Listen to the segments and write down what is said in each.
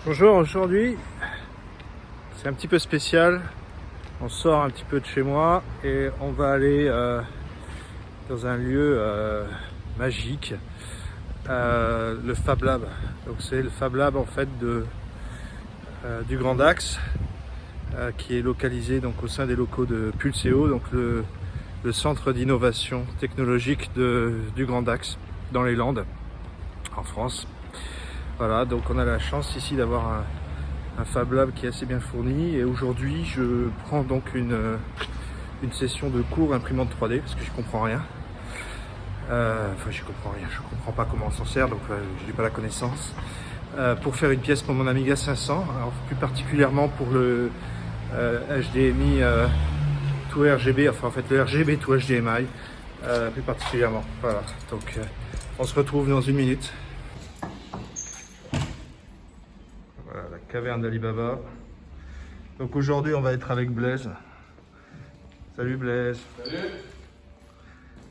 Bonjour, aujourd'hui c'est un petit peu spécial. On sort un petit peu de chez moi et on va aller dans un lieu magique, le Fab Lab. Donc c'est le Fab Lab en fait du Grand Dax, qui est localisé donc au sein des locaux de Pulseo, donc le centre d'innovation technologique du Grand Dax dans les Landes, en France. Voilà, donc on a la chance ici d'avoir un Fab Lab qui est assez bien fourni, et aujourd'hui je prends donc une session de cours imprimante 3D parce que je comprends rien. Je comprends pas comment on s'en sert, donc je n'ai pas la connaissance. Pour faire une pièce pour mon Amiga 500, alors plus particulièrement pour le HDMI to RGB, enfin en fait le RGB to HDMI plus particulièrement. Voilà, donc on se retrouve dans une minute. Voilà, la caverne d'Ali Baba. Donc aujourd'hui on va être avec Blaise. Salut Blaise. Salut.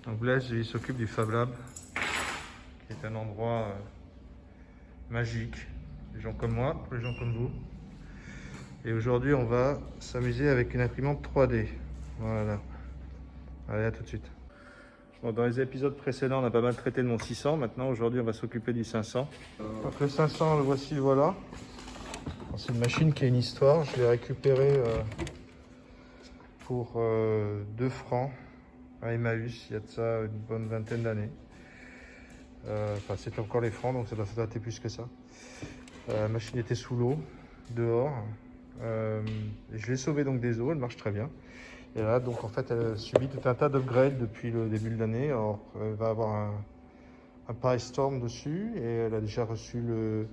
Donc Blaise, il s'occupe du Fab Lab, qui est un endroit magique, les gens comme moi, pour les gens comme vous. Et aujourd'hui on va s'amuser avec une imprimante 3D. Voilà. Allez, à tout de suite. Bon, dans les épisodes précédents, on a pas mal traité de mon 600. Maintenant, aujourd'hui, on va s'occuper du 500. Donc le 500, le voici, le voilà. C'est une machine qui a une histoire. Je l'ai récupérée pour 2 francs à Emmaüs, il y a de ça une bonne vingtaine d'années. Enfin, c'est encore les francs, donc ça doit dater plus que ça. La machine était sous l'eau, dehors. Et je l'ai sauvée donc des eaux, elle marche très bien. Et là, donc en fait, elle subit tout un tas d'upgrades depuis le début de l'année. Alors, elle va avoir un PyStorm dessus, et elle a déjà reçu le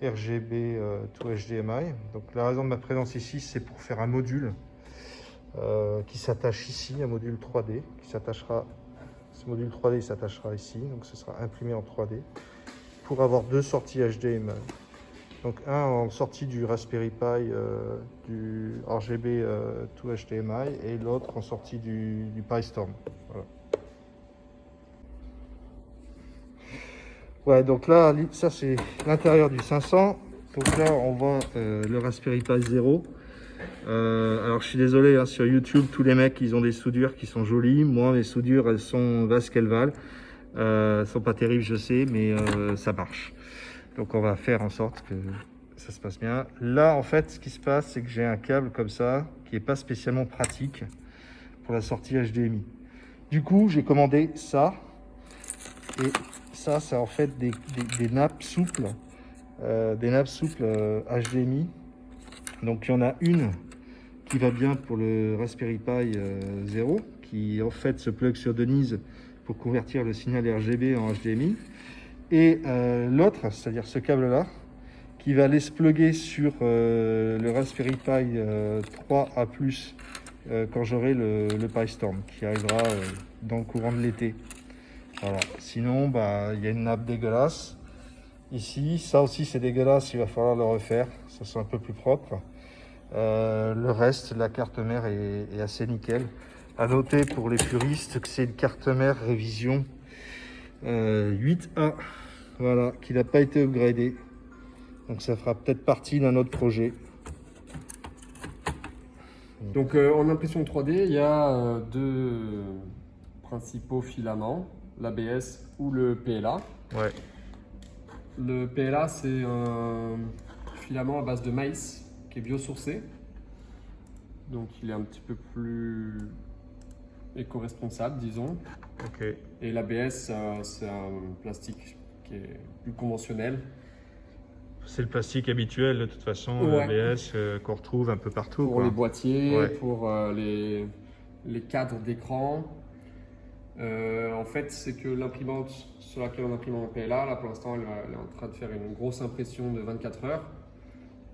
RGB to HDMI. Donc la raison de ma présence ici, c'est pour faire un module qui s'attache ici, un module 3D qui s'attachera. Ce module 3D il s'attachera ici, donc ce sera imprimé en 3D pour avoir 2 sorties HDMI. Donc un en sortie du Raspberry Pi du RGB to HDMI, et l'autre en sortie du PyStorm. Voilà. Ouais, donc là, ça c'est l'intérieur du 500. Donc là, on voit le Raspberry Pi 0. Alors je suis désolé, hein, sur YouTube, tous les mecs, ils ont des soudures qui sont jolies. Moi, mes soudures, elles sont vastes qu'elles valent. Elles sont pas terribles, je sais, mais ça marche. Donc on va faire en sorte que ça se passe bien. Là, en fait, ce qui se passe, c'est que j'ai un câble comme ça, qui n'est pas spécialement pratique pour la sortie HDMI. Du coup, j'ai commandé ça. Et ça, c'est en fait des nappes souples. HDMI. Donc il y en a une qui va bien pour le Raspberry Pi 0, qui en fait se plug sur Denise pour convertir le signal RGB en HDMI. Et l'autre, c'est-à-dire ce câble-là, qui va aller se plugger sur le Raspberry Pi 3A+, quand j'aurai le PyStorm, qui arrivera dans le courant de l'été. Voilà. Sinon, il y a une nappe dégueulasse. Ici, ça aussi c'est dégueulasse, il va falloir le refaire, ça soit un peu plus propre. Le reste, la carte mère est assez nickel. À noter pour les puristes que c'est une carte mère révision 8A, voilà, qui n'a pas été upgradée. Donc ça fera peut-être partie d'un autre projet. Donc en impression 3D, il y a 2 principaux filaments, l'ABS ou le PLA. Ouais. Le PLA, c'est un filament à base de maïs qui est biosourcé. Donc il est un petit peu plus éco-responsable, disons. Ok. Et l'ABS, c'est un plastique qui est plus conventionnel. C'est le plastique habituel de toute façon, Ouais. l'ABS qu'on retrouve un peu partout. Pour quoi. les boîtiers, Ouais. pour les cadres d'écran. En fait, c'est que l'imprimante sur laquelle on imprime en PLA, là pour l'instant, elle est en train de faire une grosse impression de 24 heures.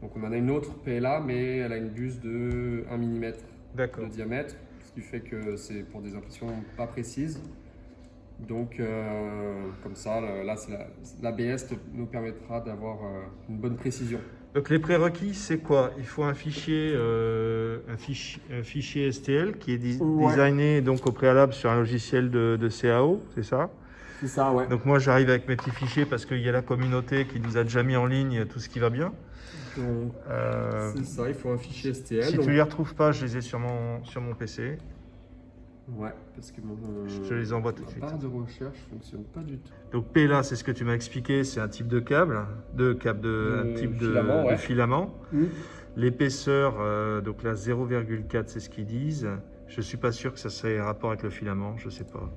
Donc on en a une autre PLA, mais elle a une buse de 1 mm de diamètre, ce qui fait que c'est pour des impressions pas précises. Donc comme ça, là, l'ABS nous permettra d'avoir une bonne précision. Donc les prérequis, c'est quoi? Il faut un fichier STL qui est designé donc au préalable sur un logiciel de CAO, c'est ça? C'est ça, ouais. Donc moi j'arrive avec mes petits fichiers parce qu'il y a la communauté qui nous a déjà mis en ligne tout ce qui va bien. Donc, c'est ça, il faut un fichier STL. Si donc... tu les retrouves pas, je les ai sur mon PC. Ouais, parce que Je te les envoie tout de suite. La barre de recherche fonctionne pas du tout. Donc PLA, c'est ce que tu m'as expliqué, c'est un type de câble, un type de filament. L'épaisseur, donc là 0,4, c'est ce qu'ils disent. Je suis pas sûr que ça soit rapport avec le filament, je sais pas.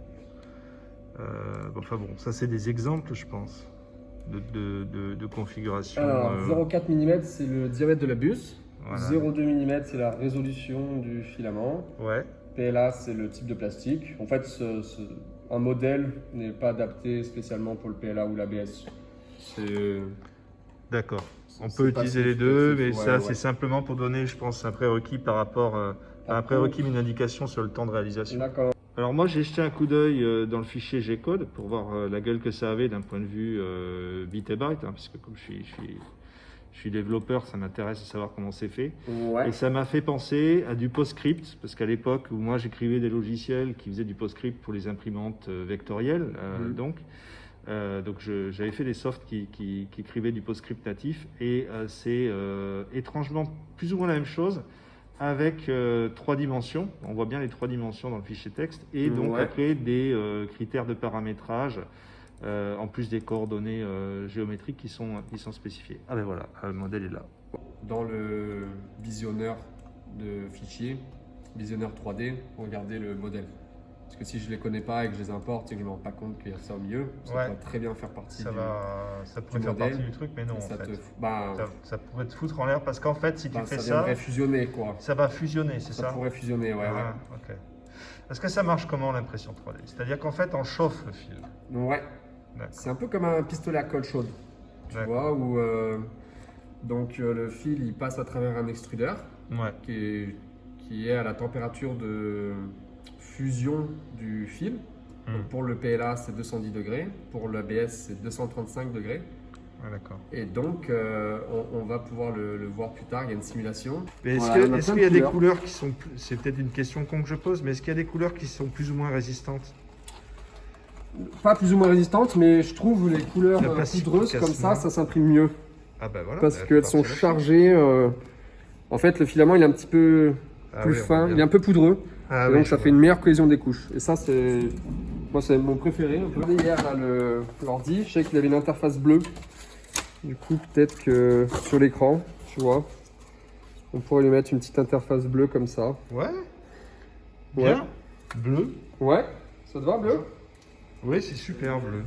Enfin bon, ça c'est des exemples, je pense, de configuration. Alors 0,4 mm, c'est le diamètre de la buse. Voilà. 0,2 mm, c'est la résolution du filament. Ouais. PLA, c'est le type de plastique. En fait, un modèle n'est pas adapté spécialement pour le PLA ou l'ABS. D'accord. On peut utiliser les deux, mais ça, c'est simplement pour donner, je pense, un prérequis par rapport à un prérequis, une indication sur le temps de réalisation. D'accord. Alors moi, j'ai jeté un coup d'œil dans le fichier G-code pour voir la gueule que ça avait d'un point de vue bit et byte, hein, parce que comme je suis développeur, ça m'intéresse de savoir comment c'est fait. Ouais. Et ça m'a fait penser à du PostScript, parce qu'à l'époque où moi j'écrivais des logiciels qui faisaient du PostScript pour les imprimantes vectorielles, donc j'avais fait des softs qui écrivaient du PostScript natif, et c'est étrangement plus ou moins la même chose, avec 3 dimensions. On voit bien les 3 dimensions dans le fichier texte, et donc après des critères de paramétrage, en plus des coordonnées géométriques qui sont spécifiées. Ah ben voilà, le modèle est là. Dans le visionneur de fichiers, visionneur 3D, regardez le modèle. Parce que si je ne les connais pas et que je les importe et que je ne me rends pas compte qu'il y a ça au milieu, ça pourrait très bien faire partie ça pourrait faire partie du truc, mais non, en fait. Ça pourrait te foutre en l'air, parce qu'en fait, si tu fais ça... Ça fusionner, quoi. Ça va fusionner, c'est ça? Ça pourrait fusionner, ouais. Ok. Est-ce que ça marche comment, l'impression 3D? C'est-à-dire qu'en fait, on chauffe le fil. Ouais. C'est un peu comme un pistolet à colle chaude, tu vois, où donc le fil il passe à travers un extrudeur qui est à la température de fusion du fil. Donc pour le PLA c'est 210 degrés, pour l'ABS c'est 235 degrés. D'accord. Et donc on va pouvoir le voir plus tard, il y a une simulation. Est-ce qu'il y a des couleurs qui sont, c'est peut-être une question con que je pose, mais est-ce qu'il y a des couleurs qui sont plus ou moins résistantes? Pas plus ou moins résistantes, mais je trouve les couleurs poudreuses comme ça s'imprime mieux. Ah bah voilà. Parce qu'elles sont chargées. En fait, le filament il est un petit peu plus fin, il est un peu poudreux. Et donc ça fait une meilleure cohésion des couches. Et ça, c'est mon préféré. On peut regarder hier l'ordi, je sais qu'il avait une interface bleue. Du coup, peut-être que sur l'écran, tu vois, on pourrait lui mettre une petite interface bleue comme ça. Ouais. Bien. Bleu. Ouais. Ça te va, bleu? Oui, c'est super bleu.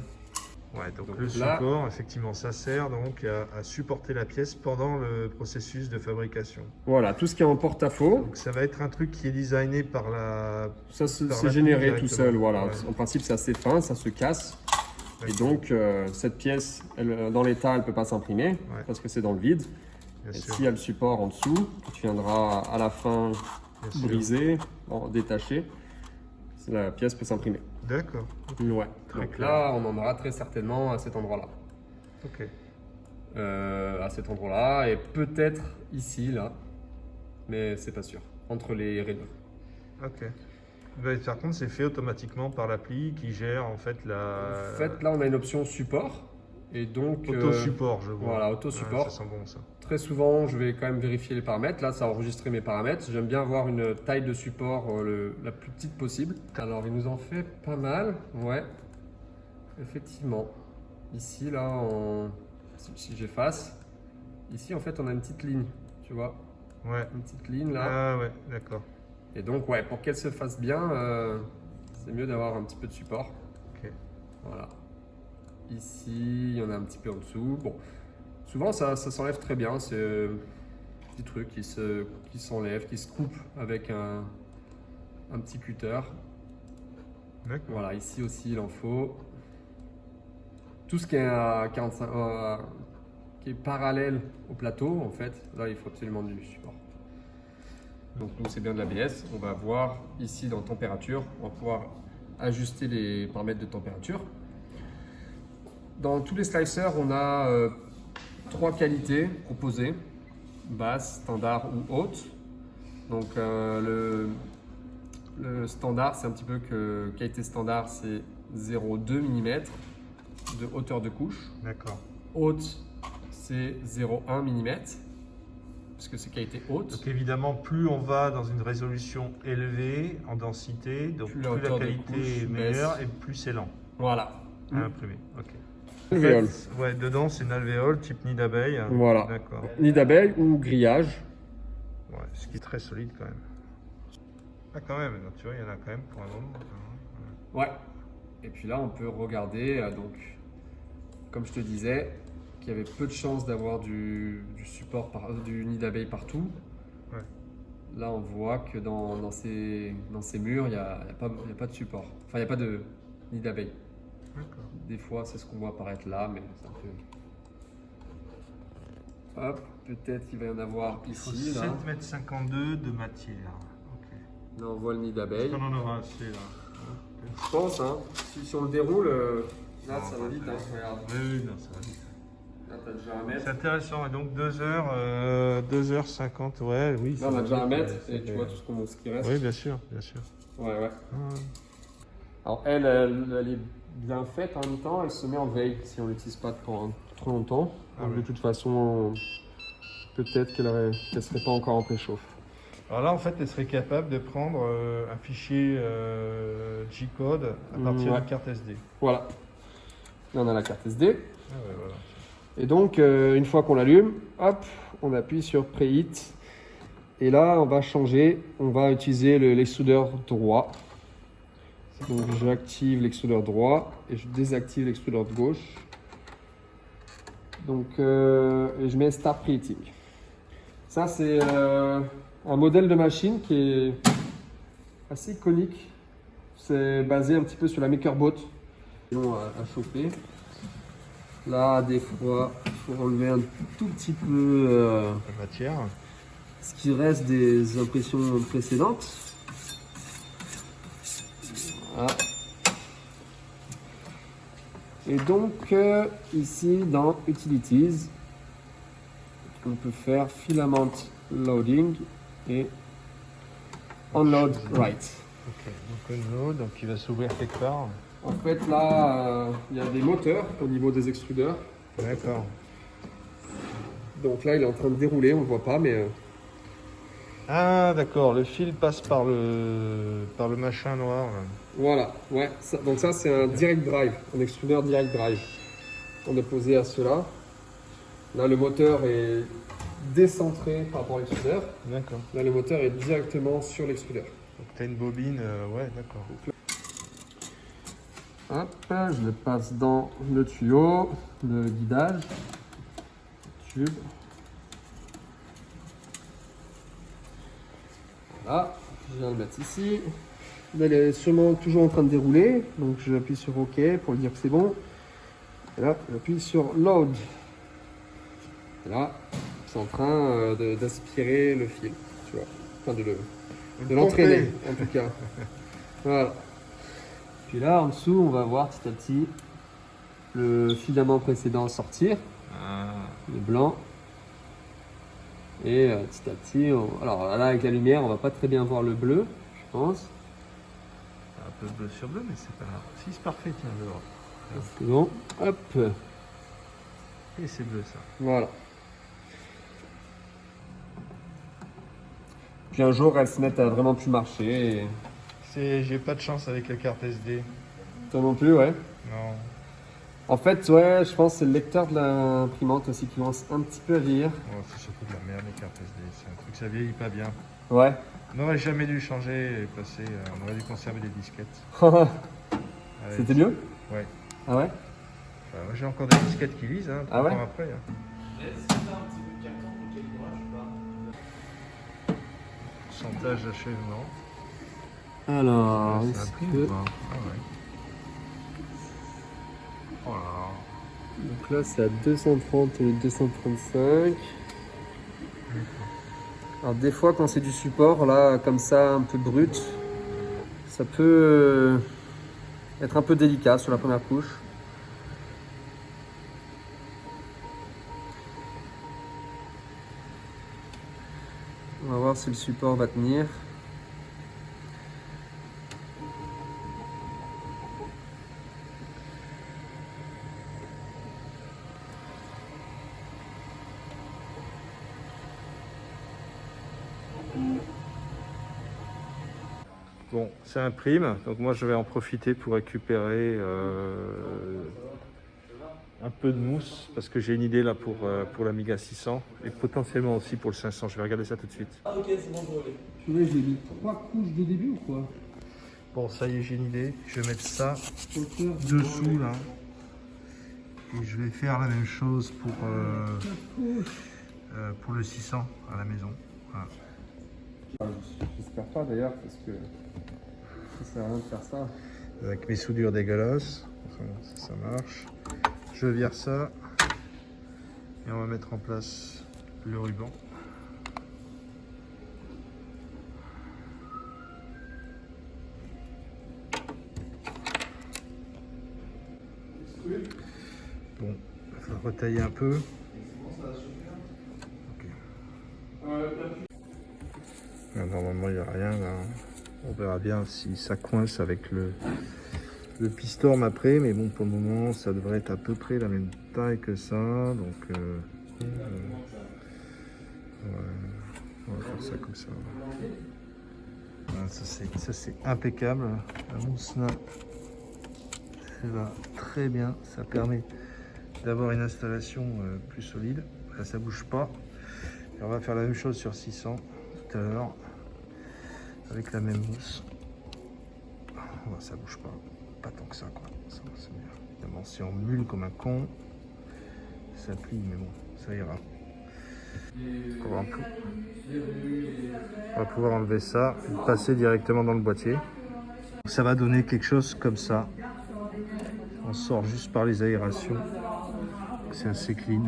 Ouais, donc le support, effectivement, ça sert donc à supporter la pièce pendant le processus de fabrication. Voilà, tout ce qui est en porte-à-faux. Donc ça va être un truc qui est designé par la... Ça c'est généré tout seul, voilà. Ouais. En principe, c'est assez fin, ça se casse. Et donc, cette pièce, dans l'état, elle ne peut pas s'imprimer parce que c'est dans le vide. Et s'il y a le support en dessous, que tu viendras à la fin briser, détacher, la pièce peut s'imprimer. D'accord. Ouais. Donc là, on en aura très certainement à cet endroit-là. Ok. À cet endroit-là et peut-être ici, là, mais c'est pas sûr. Entre les rainures. Ok. Par contre, c'est fait automatiquement par l'appli qui gère en fait la. En fait, là, on a une option support et donc. Auto-support, je vois. Voilà, auto-support. Ça sent bon ça. Très souvent, je vais quand même vérifier les paramètres. Là, ça a enregistré mes paramètres. J'aime bien avoir une taille de support la plus petite possible. Alors, il nous en fait pas mal. Ouais, effectivement. Ici, là, si j'efface, ici, en fait, on a une petite ligne, tu vois. Ouais. Une petite ligne là. Ah ouais, d'accord. Et donc, ouais, pour qu'elle se fasse bien, c'est mieux d'avoir un petit peu de support. Ok. Voilà. Ici, il y en a un petit peu en dessous. Bon. Souvent, ça s'enlève très bien. C'est un petit truc qui s'enlève, qui se coupe avec un petit cutter. Voilà, ici aussi, il en faut. Tout ce qui est à 45, qui est parallèle au plateau, en fait, là, il faut absolument du support. Donc, nous, c'est bien de l'ABS. On va voir ici dans température. On va pouvoir ajuster les paramètres de température. Dans tous les slicers, on a 3 qualités proposées, basse, standard ou haute. Donc le standard, c'est un petit peu que qualité standard, c'est 0,2 mm de hauteur de couche. D'accord. Haute, c'est 0,1 mm, puisque c'est qualité haute. Donc évidemment, plus on va dans une résolution élevée en densité, donc Plus plus la la hauteur de qualité couche est meilleure baisse. et plus c'est lent Voilà. à imprimer. Ok. En Alvéole. fait, ouais, dedans c'est une alvéole type nid d'abeille. Voilà. D'accord. Nid d'abeille ou grillage. Ouais, ce qui est très solide quand même. Ah quand même, tu vois, il y en a quand même pour un moment. Ouais. Et puis là, on peut regarder, donc, comme je te disais, qu'il y avait peu de chances d'avoir du support, du nid d'abeille partout. Ouais. Là, on voit que dans ces murs, il n'y a pas de support. Enfin, il n'y a pas de nid d'abeille. D'accord. Des fois, c'est ce qu'on voit apparaître là, mais c'est un peu... Hop, peut-être qu'il va y en avoir Il faut ici, là. 7,52 m de matière. Ok. Là, on voit le nid d'abeille. On en aura assez là. Je pense, hein. Si on le déroule, là, ça va vite, hein. Regarde. Oui, non, ça va vite. Là, t'as déjà un mètre. C'est intéressant, et donc 2h50, ouais, oui. Là, on a déjà un mètre, c'est et tu vois tout ce qui reste. Oui, bien sûr, bien sûr. Ouais, ouais. Ah, Alors, elle est bien faite en même temps, elle se met en veille si on l'utilise pas pendant trop longtemps. Ah Donc, ouais. de toute façon, peut-être qu'elle serait pas encore en préchauffe. Alors là, en fait, elle serait capable de prendre un fichier G-code à partir Ouais. de carte SD. Voilà. Là, on a la carte SD. Ah ouais, voilà. Et donc, une fois qu'on l'allume, hop, on appuie sur Preheat. Et là, on va changer. On va utiliser l'extrudeur droit. Donc, j'active l'extrudeur droit et je désactive l'extrudeur de gauche. Donc, et je mets Start Preheating. Ça, c'est un modèle de machine qui est assez iconique. C'est basé un petit peu sur la MakerBot. À chauffer. Là, des fois, il faut enlever un tout petit peu La matière. ce qui reste des impressions précédentes. Voilà. Et donc, ici, dans Utilities, on peut faire Filament Loading et Unload Right. Ok, donc un donc il va s'ouvrir quelque part. En fait, là, il y a des moteurs au niveau des extrudeurs. D'accord. Donc là, il est en train de dérouler, on ne le voit pas, mais... Ah, d'accord, le fil passe par le machin noir. Là. Voilà, ouais. Donc ça, c'est un direct drive, un extrudeur direct drive. On est posé à cela. Là, le moteur est décentré par rapport à l'extrudeur. D'accord. Là, le moteur est directement sur l'extrudeur. Donc tu as une bobine, ouais, d'accord. Hop, je le passe dans le tuyau, le guidage, tube. Voilà, je viens le mettre ici. Là, il est sûrement toujours en train de dérouler, donc j'appuie sur OK pour lui dire que c'est bon. Et là, j'appuie sur Load. Et là, c'est en train d'aspirer le fil, tu vois, enfin de l'entraîner en tout cas. Voilà. Puis là, en dessous, on va voir petit à petit le filament précédent sortir, le blanc. Et petit à petit, alors là, avec la lumière, on va pas très bien voir le bleu, je pense. Un peu bleu sur bleu, mais c'est pas grave. Si, c'est parfait, tiens, je vois. C'est bon, hop, Et c'est bleu ça. voilà. Puis un jour, elles se mettent à vraiment plus marcher. Et... J'ai pas de chance avec la carte SD. Toi non plus, ouais. Non. En fait, ouais, je pense que c'est le lecteur de l'imprimante aussi qui commence un petit peu à vieillir. Oh, c'est surtout de la merde les cartes SD. C'est un truc, ça vieillit pas bien. Ouais. On n'aurait jamais dû changer et passer. On aurait dû conserver des disquettes. Allez. C'était mieux? Ouais. Ah ouais? Bah, moi, j'ai encore des disquettes qui lisent, hein, Ah ouais? ans après. Hein. Pourcentage d'achèvement. Alors, Ça est-ce imprime que... ou pas? Ah ouais. Oh là là. Donc là, c'est à 230 et 235. Alors des fois, quand c'est du support, là, comme ça, un peu brut, ça peut être un peu délicat sur la première couche. On va voir si le support va tenir. Bon, ça imprime, donc moi je vais en profiter pour récupérer un peu de mousse parce que j'ai une idée là pour l'Amiga 600 et potentiellement aussi pour le 500. Je vais regarder ça tout de suite. Ah ok, c'est bon, je vais. J'ai mis 3 couches de début ou quoi? Bon, ça y est, j'ai une idée. Je vais mettre ça dessous là. Et je vais faire la même chose pour le 600 à la maison. Voilà. J'espère pas d'ailleurs parce que ça sert à rien de faire ça. Avec mes soudures dégueulasses. Enfin, ça marche. Je vire ça. Et on va mettre en place le ruban. Bon, il faut retailler un peu. Normalement, il n'y a rien là. On verra bien si ça coince avec le pistorm après. Mais bon, pour le moment, ça devrait être à peu près la même taille que ça. Donc, ouais, on va faire ça comme ça. Voilà, ça, c'est impeccable. La mousse là, ça va très bien. Ça permet d'avoir une installation plus solide. Là, ça bouge pas. Et on va faire la même chose sur 600 tout à l'heure avec la même mousse. Ouais, ça bouge pas tant que ça quoi. Ça, c'est mieux. Évidemment, si on mule comme un con, ça plie, mais bon, ça ira. On va pouvoir enlever ça et passer directement dans le boîtier. Ça va donner quelque chose comme ça. On sort juste par les aérations. C'est assez clean.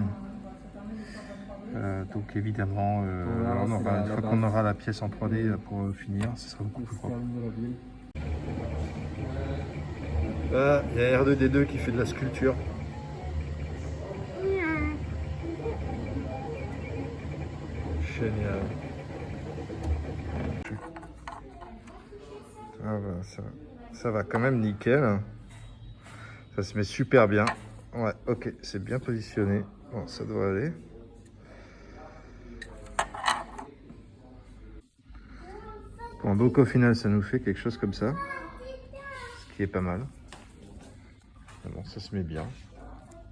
Donc évidemment, une fois qu'on aura la pièce en 3D pour finir, ce sera beaucoup plus propre. Là, il y a R2D2 qui fait de la sculpture. Génial. Ah bah, ça va quand même nickel. Ça se met super bien. Ouais, ok, c'est bien positionné. Bon, ça doit aller. Bon, donc au final, ça nous fait quelque chose comme ça. Ce qui est pas mal. Bon, ça se met bien.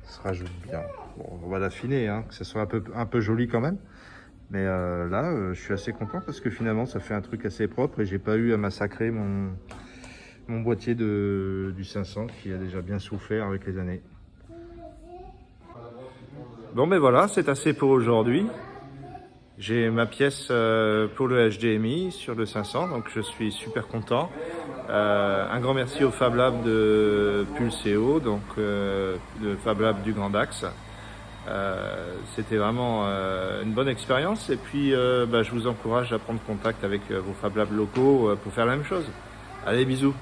Ça se rajoute bien. Bon, on va l'affiner, hein, que ça soit un peu joli quand même. Mais là, je suis assez content parce que finalement, ça fait un truc assez propre et j'ai pas eu à massacrer mon boîtier du 500 qui a déjà bien souffert avec les années. Bon, mais voilà, c'est assez pour aujourd'hui. J'ai ma pièce pour le HDMI sur le 500, donc je suis super content. Un grand merci au Fab Lab de Pulseo, donc le Fab Lab du Grand Axe. C'était vraiment une bonne expérience et puis je vous encourage à prendre contact avec vos Fab Labs locaux pour faire la même chose. Allez, bisous!